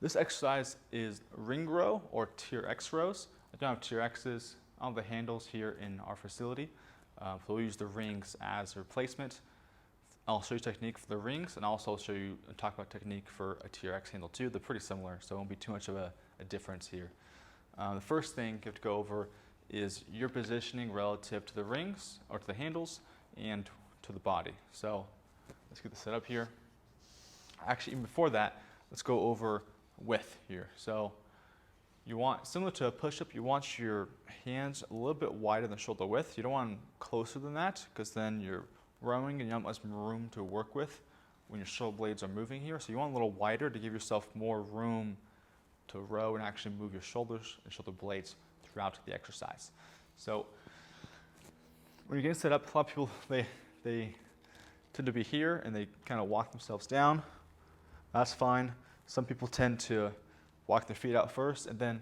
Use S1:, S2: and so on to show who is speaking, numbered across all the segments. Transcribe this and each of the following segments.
S1: This exercise is ring row or TRX rows. I don't have TRXs on the handles here in our facility, so we'll use the rings as a replacement. I'll show you technique for the rings, and also show you and talk about technique for a TRX handle too. They're pretty similar, so it won't be too much of a difference here. The first thing you have to go over is your positioning relative to the rings, or to the handles, and to the body. So let's get this set up here. Actually, even before that, let's go over width here. So you want, similar to a push-up, you want your hands a little bit wider than shoulder width. You don't want them closer than that, because then you're rowing and you don't have much room to work with when your shoulder blades are moving here. So you want a little wider to give yourself more room to row and actually move your shoulders and shoulder blades throughout the exercise. So when you're getting set up, a lot of people, they tend to be here and they kind of walk themselves down. That's fine. Some people tend to walk their feet out first and then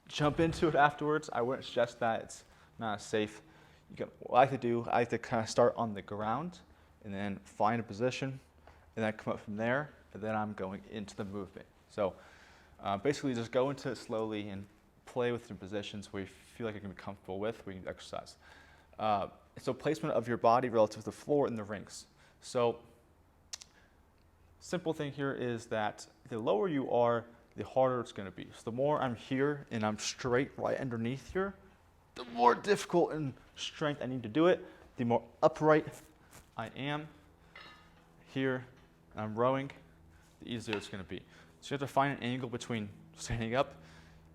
S1: jump into it afterwards. I wouldn't suggest that. It's not safe. What I like to do, I like to kind of start on the ground and then find a position and then come up from there, and then I'm going into the movement. So basically just go into it slowly and play with your positions where you feel like you're going to be comfortable with when you exercise. So placement of your body relative to the floor and the rings. So simple thing here is that the lower you are, the harder it's going to be. So the more I'm here and I'm straight right underneath here, the more difficult and strength I need to do it. The more upright I am here and I'm rowing, the easier it's going to be. So you have to find an angle between standing up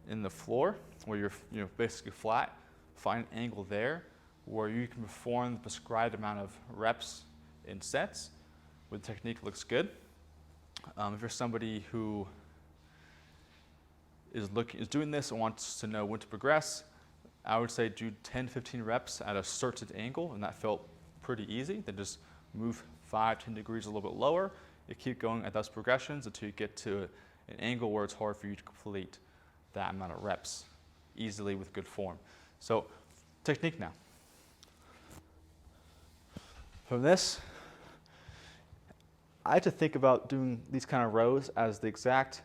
S1: in the floor where you're basically flat. Find an angle there where you can perform the prescribed amount of reps in sets where the technique looks good. If you're somebody who is doing this and wants to know when to progress, I would say do 10, 15 reps at a certain angle, and that felt pretty easy. Then just move 5, 10 degrees a little bit lower. You keep going at those progressions until you get to an angle where it's hard for you to complete that amount of reps easily with good form. So technique now. From this, I had to think about doing these kind of rows as the exact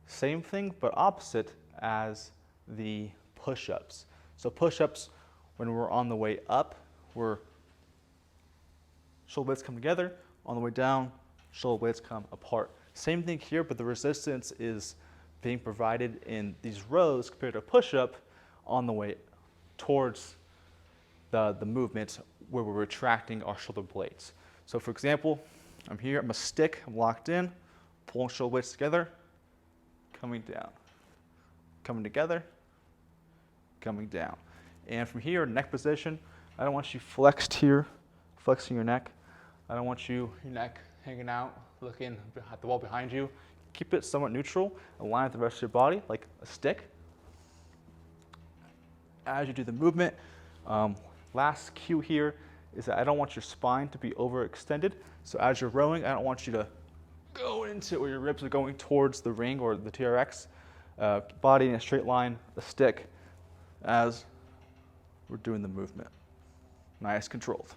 S1: same thing, but opposite as the push-ups. So push-ups, when we're on the way up, we're shoulder blades come together. On the way down, shoulder blades come apart. Same thing here, but the resistance is being provided in these rows compared to a push-up on the way towards the movement where we're retracting our shoulder blades. So for example, I'm here, I'm a stick, I'm locked in, pulling shoulder blades together, coming down, coming together, coming down. And from here, neck position, I don't want you flexed here, flexing your neck. I don't want your neck hanging out, looking at the wall behind you. Keep it somewhat neutral, align with the rest of your body like a stick. As you do the movement, last cue here is that I don't want your spine to be overextended. So as you're rowing, I don't want you to go into it where your ribs are going towards the ring or the TRX. Body in a straight line, a stick, as we're doing the movement. Nice, controlled.